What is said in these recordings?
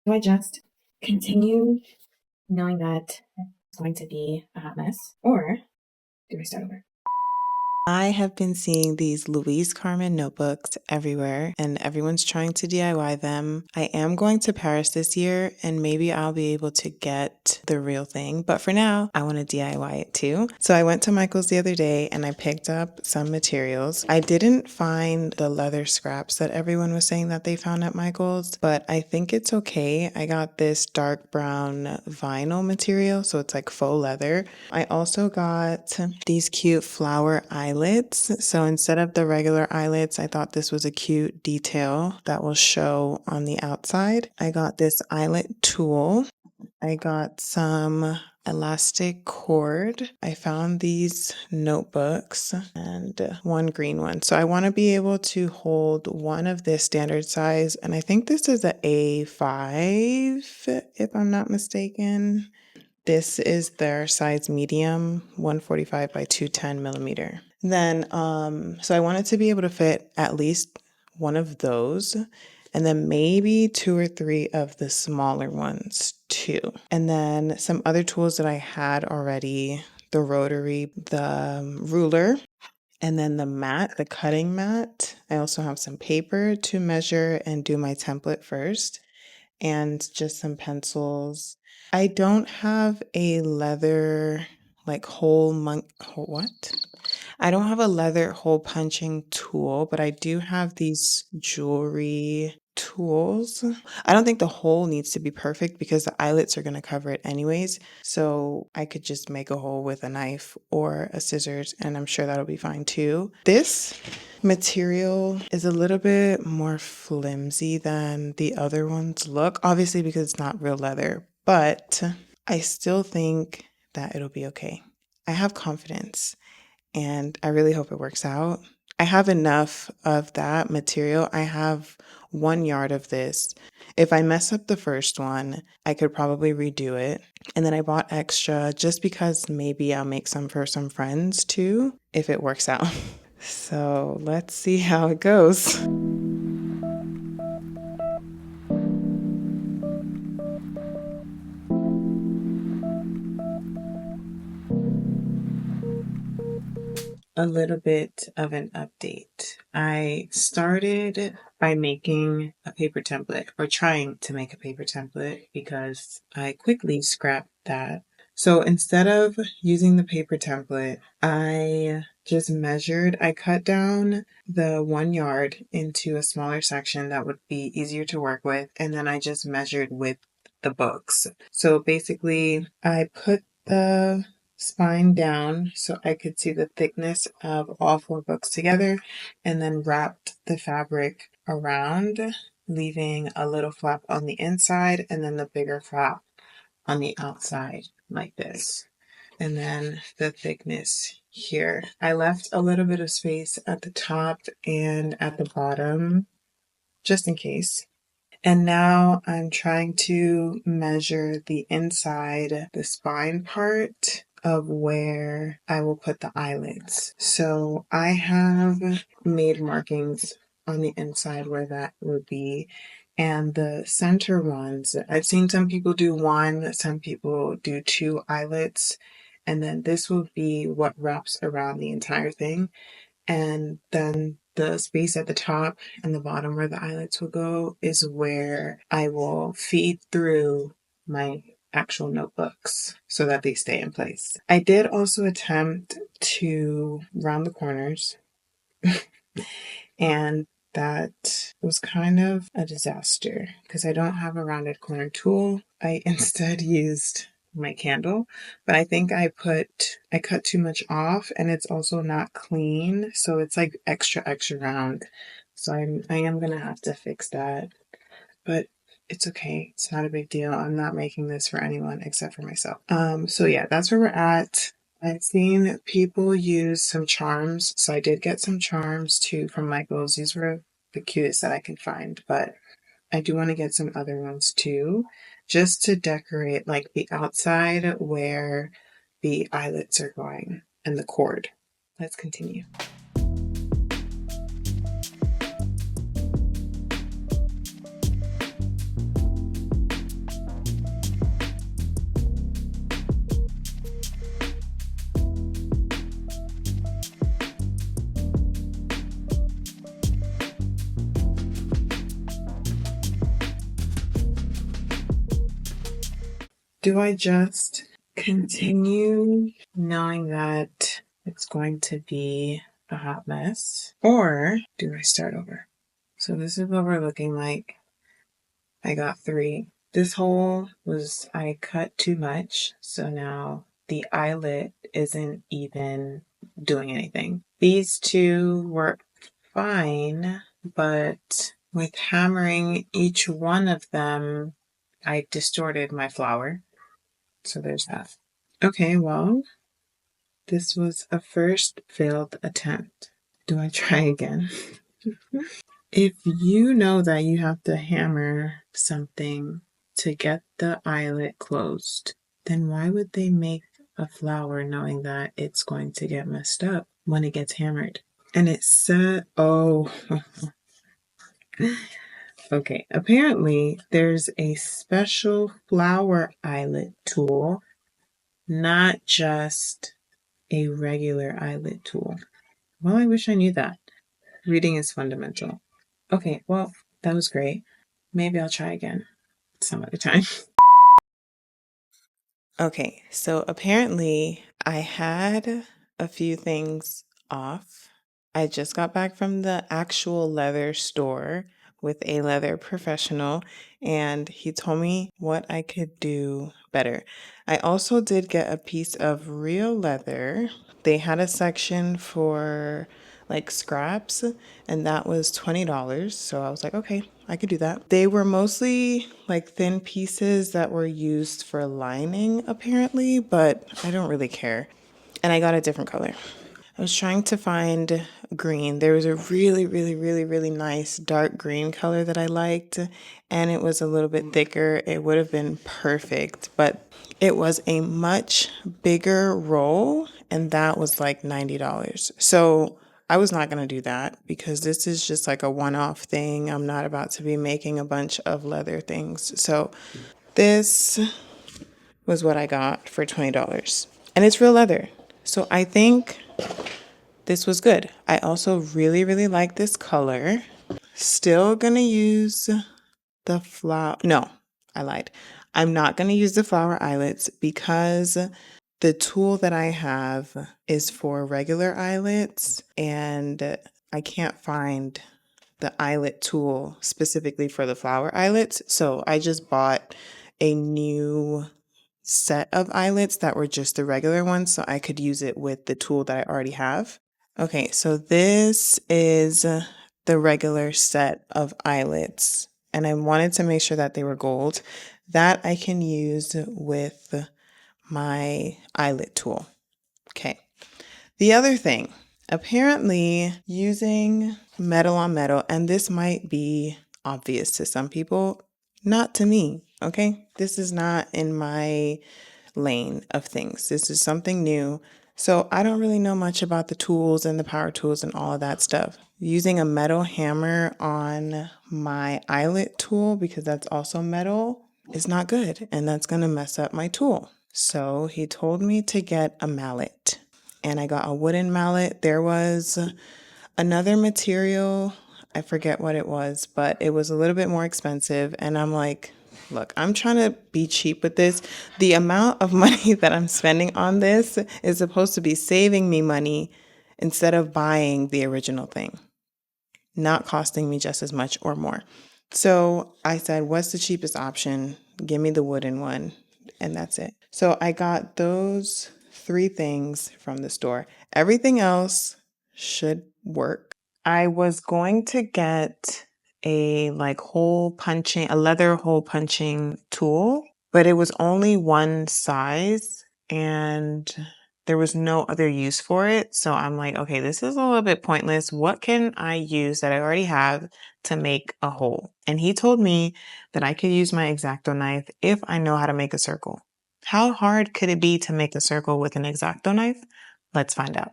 Do I just continue knowing that it's going to be a hot mess, or do I start over? I have been seeing these Louise Carmen notebooks everywhere, and everyone's trying to DIY them. I am going to Paris this year, and maybe I'll be able to get the real thing. But for now, I want to DIY it too. So I went to Michael's the other day and I picked up some materials. I didn't find the leather scraps that everyone was saying that they found at Michael's, but I think it's okay. I got this dark brown vinyl material, so it's like faux leather. I also got these cute flower eyelets. So instead of the regular eyelets, I thought this was a cute detail that will show on the outside. I got this eyelet tool. I got some elastic cord. I found these notebooks and one green one. So I want to be able to hold one of this standard size, and I think this is a A5, if I'm not mistaken. This is their size medium, 145 by 210 millimeter. Then, so I wanted to be able to fit at least one of those, and then maybe 2 or 3 of the smaller ones too. And then some other tools that I had already, the rotary, the ruler, and then the mat, the cutting mat. I also have some paper to measure and do my template first, and just some pencils. I don't have a leather like what? I don't have a leather hole punching tool, but I do have these jewelry tools. I don't think the hole needs to be perfect because the eyelets are going to cover it anyways. So I could just make a hole with a knife or a scissors, and I'm sure that'll be fine too. This material is a little bit more flimsy than the other ones look, obviously because it's not real leather, but I still think that it'll be okay. I have confidence and I really hope it works out. I have enough of that material. I have 1 yard of this. If I mess up the first one, I could probably redo it. And then I bought extra just because maybe I'll make some for some friends too, if it works out. So let's see how it goes. A little bit of an update. I started by making a paper template, or trying to make a paper template, because I quickly scrapped that. So instead of using the paper template, I just measured, I cut down the 1 yard into a smaller section that would be easier to work with, and then I just measured with the books. So basically, I put the spine down so I could see the thickness of all 4 books together, and then wrapped the fabric around, leaving a little flap on the inside and then the bigger flap on the outside like this. And then the thickness here. I left a little bit of space at the top and at the bottom just in case. And now I'm trying to measure the inside, the spine part of where I will put the eyelets. So I have made markings on the inside where that would be. And the center ones, I've seen some people do 1, some people do 2 eyelets. And then this will be what wraps around the entire thing. And then the space at the top and the bottom where the eyelets will go is where I will feed through my actual notebooks so that they stay in place. I did also attempt to round the corners and that was kind of a disaster because I don't have a rounded corner tool. I instead used my candle, but I think I cut too much off, and it's also not clean, so it's like extra round. So I am gonna have to fix that, but it's okay. It's not a big deal. I'm not making this for anyone except for myself. So yeah, that's where we're at. I've seen people use some charms, so I did get some charms too from Michael's. These were the cutest that I could find, but I do want to get some other ones too, just to decorate like the outside where the eyelets are going and the cord. Let's continue. Do I just continue knowing that it's going to be a hot mess? Or do I start over? So this is what we're looking like. I got 3. This hole was, I cut too much. So now the eyelet isn't even doing anything. These 2 work fine, but with hammering each one of them, I distorted my flower. So there's that. Okay, well, this was a first failed attempt. Do I try again? If you know that you have to hammer something to get the eyelet closed, then why would they make a flower knowing that it's going to get messed up when it gets hammered? And it said, oh, okay. Apparently, there's a special flower eyelet tool, not just a regular eyelet tool. Well, I wish I knew that. Reading is fundamental. Okay, well, that was great. Maybe I'll try again some other time. Okay, so apparently I had a few things off. I just got back from the actual leather store with a leather professional, and he told me what I could do better. I also did get a piece of real leather. They had a section for like scraps, and that was $20. So I was like, okay, I could do that. They were mostly like thin pieces that were used for lining, apparently, but I don't really care. And I got a different color. I was trying to find green. There was a really, really, really, really nice dark green color that I liked, and it was a little bit thicker. It would have been perfect, but it was a much bigger roll, and that was like $90. So I was not going to do that because this is just like a one-off thing. I'm not about to be making a bunch of leather things. So this was what I got for $20, and it's real leather. So I think this was good. I also really, really like this color. Still gonna use the flower. No, I lied. I'm not gonna use the flower eyelets because the tool that I have is for regular eyelets, and I can't find the eyelet tool specifically for the flower eyelets. So I just bought a new set of eyelets that were just the regular ones so I could use it with the tool that I already have. Okay, so this is the regular set of eyelets, and I wanted to make sure that they were gold. That I can use with my eyelet tool. Okay. The other thing, apparently using metal on metal, and this might be obvious to some people, not to me, okay? This is not in my lane of things. This is something new. So I don't really know much about the tools and the power tools and all of that stuff. Using a metal hammer on my eyelet tool, because that's also metal, is not good, and that's going to mess up my tool. So he told me to get a mallet, and I got a wooden mallet. There was another material, I forget what it was, but it was a little bit more expensive, and I'm like, look, I'm trying to be cheap with this. The amount of money that I'm spending on this is supposed to be saving me money instead of buying the original thing, not costing me just as much or more. So I said, what's the cheapest option? Give me the wooden one, and that's it. So I got those 3 things from the store. Everything else should work. I was going to get a leather hole punching tool, but it was only one size and there was no other use for it. So I'm like, okay, this is a little bit pointless. What can I use that I already have to make a hole? And he told me that I could use my X-Acto knife if I know how to make a circle. How hard could it be to make a circle with an X-Acto knife? Let's find out.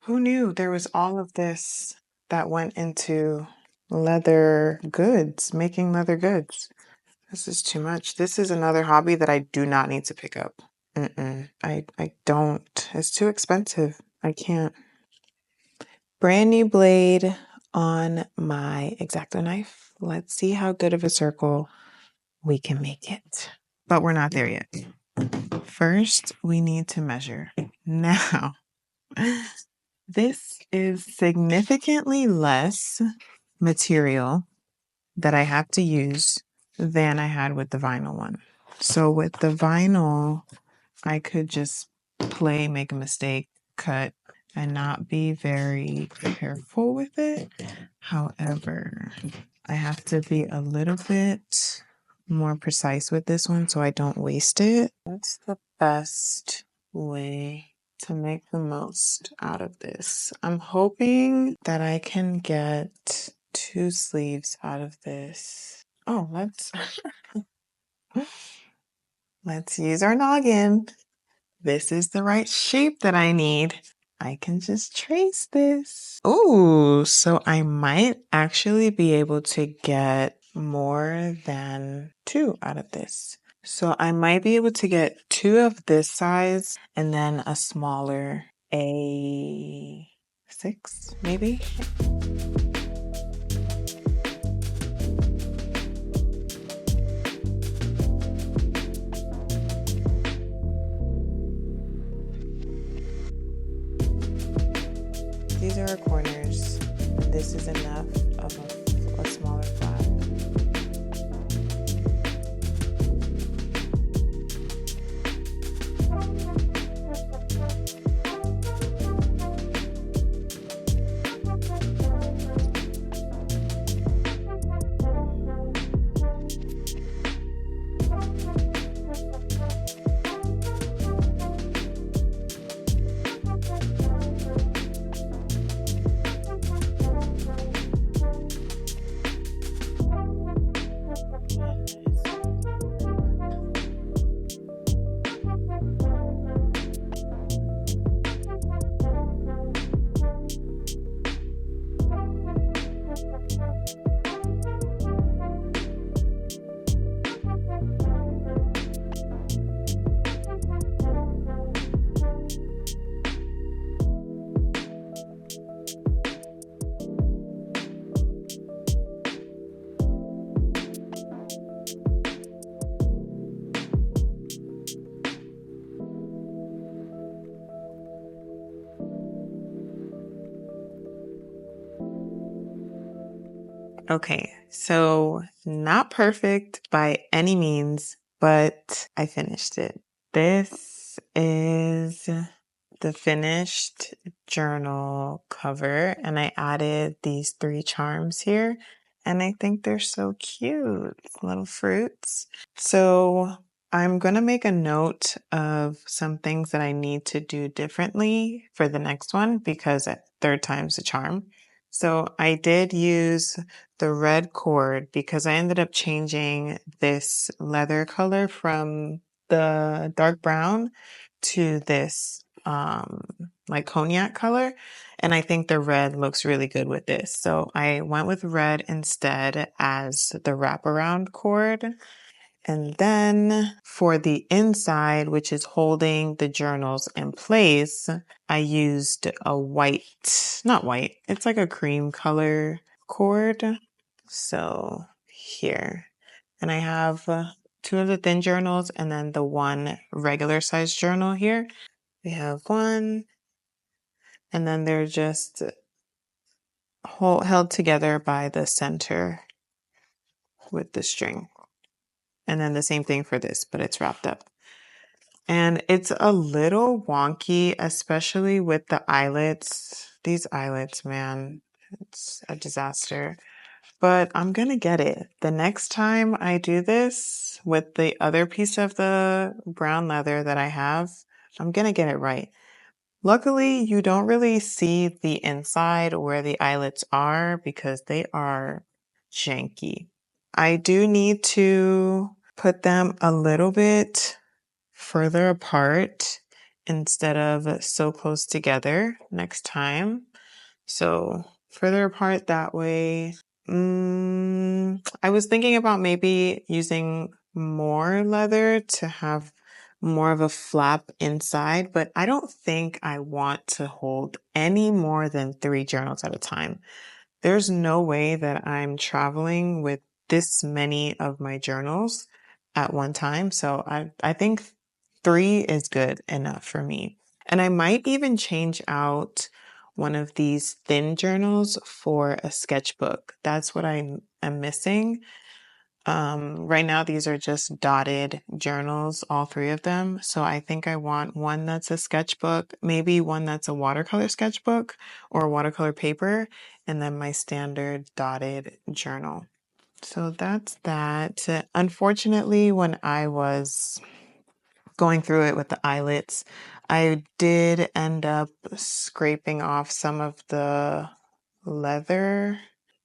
Who knew there was all of this that went into leather goods, making leather goods? This is too much. This is another hobby that I do not need to pick up. I don't. It's too expensive. I can't. Brand new blade on my X-Acto knife. Let's see how good of a circle we can make it. But we're not there yet. first we need to measure. Now, this is significantly less material that I have to use than I had with the vinyl one. So with the vinyl, I could just make a mistake, cut, and not be very careful with it. However, I have to be a little bit more precise with this one so I don't waste it. That's the best way to make the most out of this. I'm hoping that I can get 2 sleeves out of this. Oh, let's use our noggin. This is the right shape that I need. I can just trace this. Ooh, so I might actually be able to get more than 2 out of this. So I might be able to get 2 of this size and then a smaller A6 maybe. These are our corners. This is enough of a smaller flap. Okay, so not perfect by any means, but I finished it. This is the finished journal cover, and I added these 3 charms here, and I think they're so cute, little fruits. So I'm going to make a note of some things that I need to do differently for the next one because 3rd time's a charm. So I did use the red cord because I ended up changing this leather color from the dark brown to this like cognac color, and I think the red looks really good with this. So I went with red instead as the wraparound cord. And then for the inside, which is holding the journals in place, I used a not white, it's like a cream color cord. So here, and I have 2 of the thin journals and then the 1 regular size journal here. We have 1, and then they're just held together by the center with the string. And then the same thing for this, but it's wrapped up. And it's a little wonky, especially with the eyelets. These eyelets, man, it's a disaster. But I'm going to get it. The next time I do this with the other piece of the brown leather that I have, I'm going to get it right. Luckily, you don't really see the inside where the eyelets are because they are janky. I do need to put them a little bit further apart instead of so close together next time. So further apart that way. I was thinking about maybe using more leather to have more of a flap inside, but I don't think I want to hold any more than 3 journals at a time. There's no way that I'm traveling with this many of my journals at one time. So I think 3 is good enough for me. And I might even change out one of these thin journals for a sketchbook. That's what I'm missing. Right now, these are just dotted journals, all 3 of them. So I think I want one that's a sketchbook, maybe one that's a watercolor sketchbook or watercolor paper, and then my standard dotted journal. So that's that. Unfortunately, when I was going through it with the eyelets, I did end up scraping off some of the leather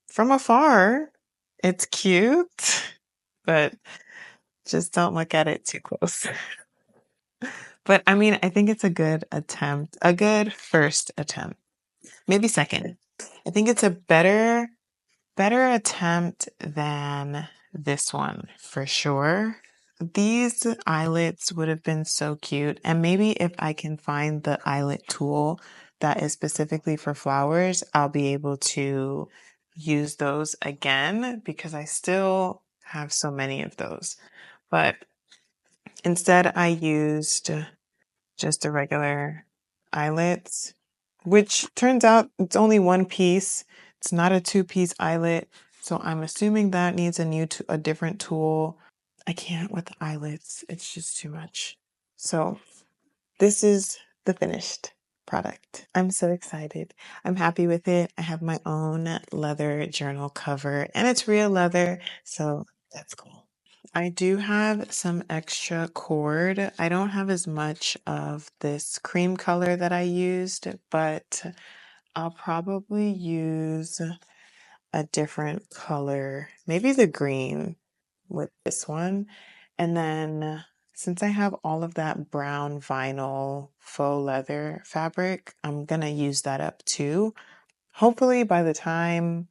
from afar. It's cute, but just don't look at it too close. But I mean, I think it's a good attempt, a good first attempt, maybe second. I think it's a better attempt than this one for sure. These eyelets would have been so cute. And maybe if I can find the eyelet tool that is specifically for flowers, I'll be able to use those again because I still have so many of those. But instead, I used just a regular eyelets, which turns out it's only one piece. It's not a two-piece eyelet. So I'm assuming that needs a different tool. I can't with the eyelets. It's just too much. So this is the finished product. I'm so excited. I'm happy with it. I have my own leather journal cover and it's real leather. So that's cool. I do have some extra cord. I don't have as much of this cream color that I used, but I'll probably use a different color, maybe the green with this one. And then since I have all of that brown vinyl faux leather fabric, I'm gonna use that up too. Hopefully by the time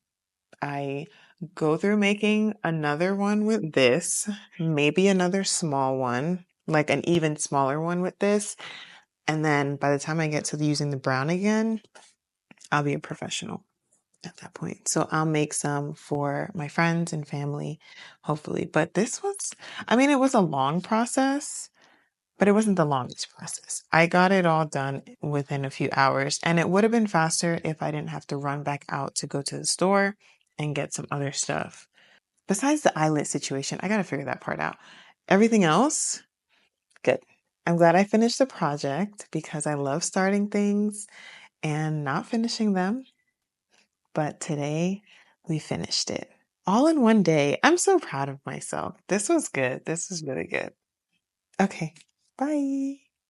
I go through making another one with this, maybe another small one, like an even smaller one with this. And then by the time I get to using the brown again, I'll be a professional at that point. So I'll make some for my friends and family, hopefully. But this was, I mean, it was a long process, but it wasn't the longest process. I got it all done within a few hours, and it would have been faster if I didn't have to run back out to go to the store and get some other stuff. Besides the eyelid situation, I got to figure that part out. Everything else, good. I'm glad I finished the project because I love starting things and not finishing them. But today we finished it all in one day. I'm so proud of myself. This was good. This was really good. Okay. Bye.